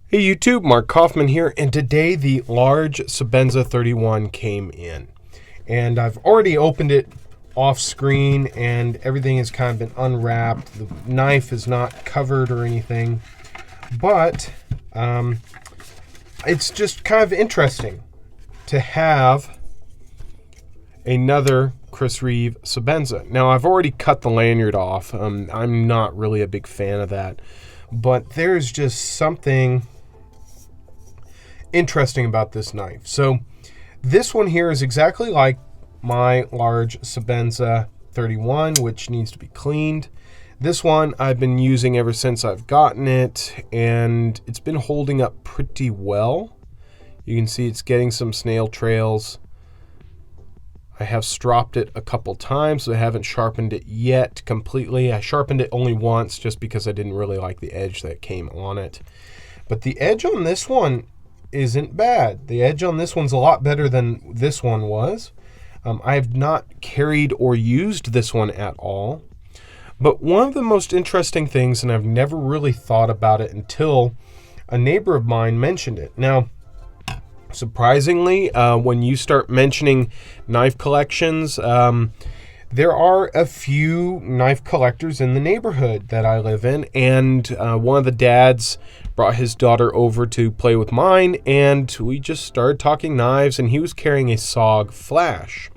Hey YouTube, Mark Kaufman here, and today the large Sabenza 31 came in. And I've already opened it off screen and everything has kind of been unwrapped. The knife is not covered or anything, but it's just kind of interesting to have another Chris Reeve Sabenza. Now I've already cut the lanyard off. I'm not really a big fan of that, but there's just something interesting about this knife. So this one here is exactly like my large Sabenza 31, which needs to be cleaned. This one I've been using ever since I've gotten it, and it's been holding up pretty well. You can see it's getting some snail trails. I have stropped it a couple times, so I haven't sharpened it yet completely. I sharpened it only once just because I didn't really like the edge that came on it. But the edge on this one isn't bad. The edge on this one's a lot better than this one was. I have not carried or used this one at all. But one of the most interesting things, and I've never really thought about it until a neighbor of mine mentioned it. Now, surprisingly, when you start mentioning knife collections, there are a few knife collectors in the neighborhood that I live in, and one of the dads brought his daughter over to play with mine, and we just started talking knives, and he was carrying a SOG Flash.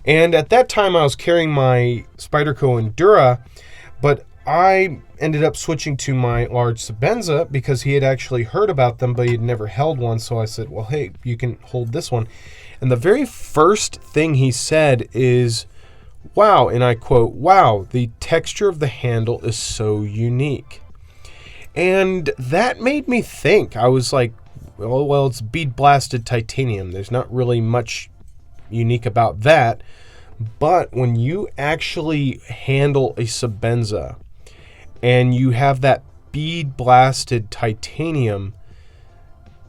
And at that time, I was carrying my Spyderco Endura, but I ended up switching to my large Sabenza because he had actually heard about them, but he had never held one, so I said, well, hey, you can hold this one. And the very first thing he said is, wow, and I quote, wow, the texture of the handle is so unique. And that made me think. I was like, well, it's bead blasted titanium. There's not really much unique about that. But when you actually handle a Sabenza and you have that bead blasted titanium,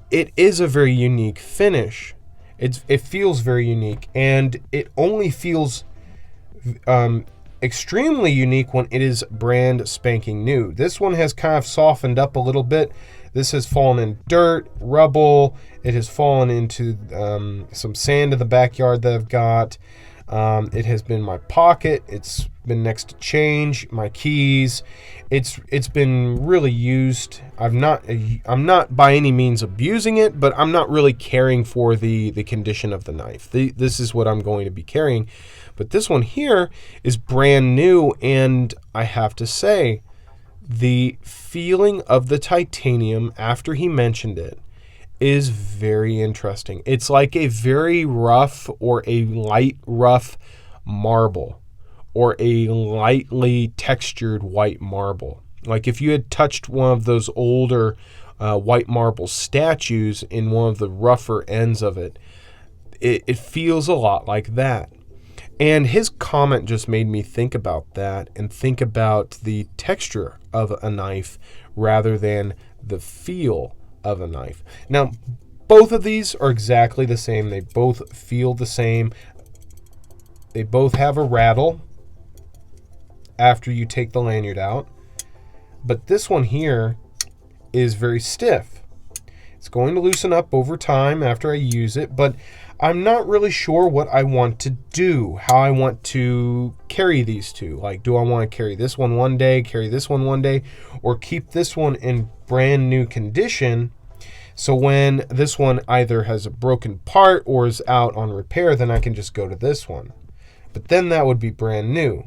it is a very unique finish. It feels very unique, and it only feels extremely unique when it is brand spanking new. This one has kind of softened up a little bit. This has fallen in dirt, rubble. It has fallen into some sand in the backyard that I've got. It has been in my pocket. It's been next to change, my keys. It's been really used. I'm not by any means abusing it, but I'm not really caring for the condition of the knife. This is what I'm going to be carrying. But this one here is brand new, and I have to say, the feeling of the titanium after he mentioned it is very interesting. It's like a very rough or a light rough marble, or a lightly textured white marble. Like if you had touched one of those older white marble statues in one of the rougher ends of it, it feels a lot like that. And his comment just made me think about that and think about the texture of a knife rather than the feel of a knife. Now, both of these are exactly the same. They both feel the same. They both have a rattle after you take the lanyard out. But this one here is very stiff. It's going to loosen up over time after I use it, but I'm not really sure what I want to do, how I want to carry these two. Like, do I want to carry this one day, carry this one day, or keep this one in brand new condition, so when this one either has a broken part or is out on repair, then I can just go to this one. But then that would be brand new.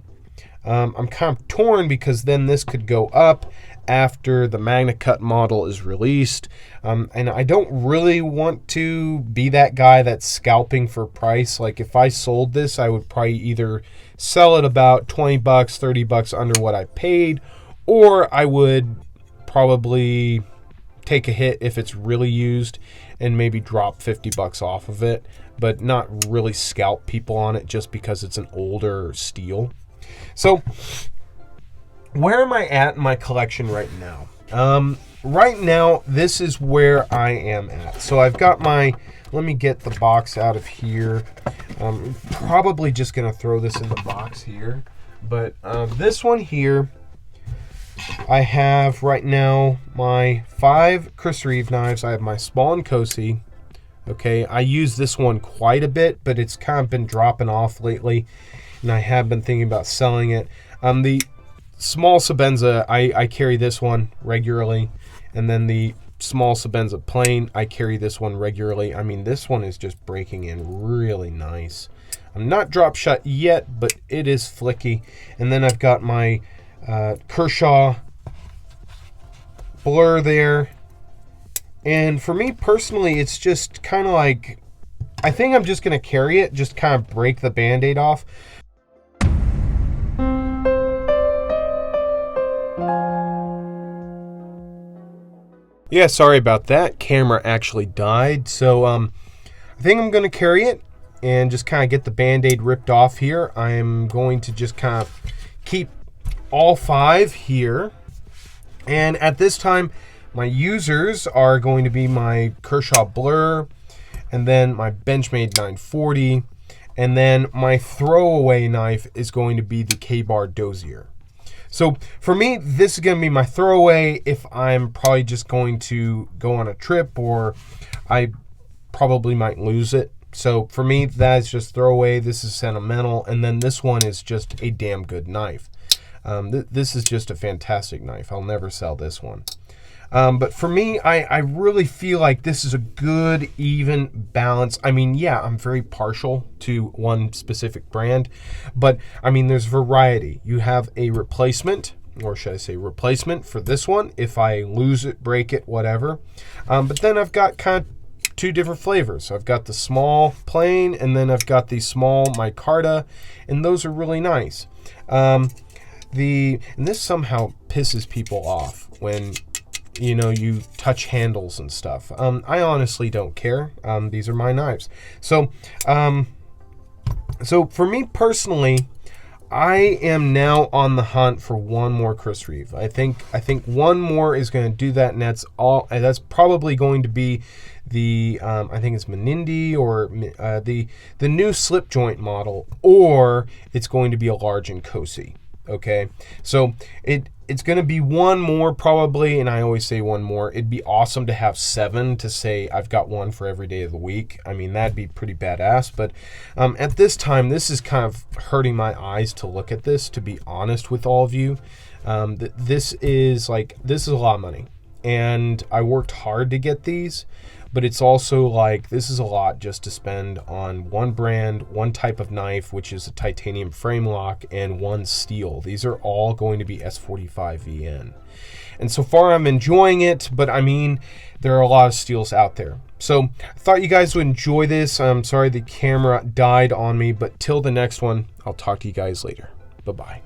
I'm kind of torn because then this could go up after the Magna Cut model is released. And I don't really want to be that guy that's scalping for price. Like if I sold this, I would probably either sell it about 20 bucks, 30 bucks under what I paid, or I would probably take a hit if it's really used and maybe drop 50 bucks off of it, but not really scalp people on it just because it's an older steel. So where am I at in my collection right now? Right now, this is where I am at. So I've got my, let me get the box out of here. I'm probably just going to throw this in the box here. But this one here I have right now my 5 Chris Reeve knives. I have my small and Cosi. Okay, I use this one quite a bit, but it's kind of been dropping off lately, and I have been thinking about selling it. The small Sabenza, I carry this one regularly, and then the small Sabenza plain, I carry this one regularly. I mean, this one is just breaking in really nice. I'm not drop shut yet, but it is flicky. And then I've got my Kershaw Blur there. And for me personally, it's just kind of like, I think I'm just going to carry it, just kind of break the Band-Aid off. Yeah, sorry about that. Camera actually died. So I think I'm going to carry it and just kind of get the Band-Aid ripped off here. I'm going to just kind of keep all 5 here. And at this time, my users are going to be my Kershaw Blur, and then my Benchmade 940, and then my throwaway knife is going to be the K-Bar Dozier. So for me, this is going to be my throwaway if I'm probably just going to go on a trip, or I probably might lose it. So for me, that's just throwaway. This is sentimental, and then this one is just a damn good knife. This is just a fantastic knife. I'll never sell this one. But for me, I really feel like this is a good, even balance. I mean, yeah, I'm very partial to one specific brand, but I mean, there's variety. You have a replacement, or should I say replacement for this one, if I lose it, break it, whatever. But then I've got kind of 2 different flavors. So I've got the small plain, and then I've got the small micarta, and those are really nice. And this somehow pisses people off when you touch handles and stuff. I honestly don't care. These are my knives. So for me personally, I am now on the hunt for one more Chris Reeve. I think one more is going to do that, and that's all. And that's probably going to be the I think it's Menindi, or the new slip joint model, or it's going to be a large and Cosi. Okay, so it's going to be one more probably, and I always say one more. It'd be awesome to have 7 to say I've got one for every day of the week. I mean, that'd be pretty badass, but at this time, this is kind of hurting my eyes to look at this, to be honest with all of you. This is a lot of money, and I worked hard to get these, but it's also like, this is a lot just to spend on one brand, one type of knife, which is a titanium frame lock, and one steel. These are all going to be S45 VN. And so far I'm enjoying it, but I mean, there are a lot of steels out there. So I thought you guys would enjoy this. I'm sorry the camera died on me, but till the next one, I'll talk to you guys later. Bye-bye.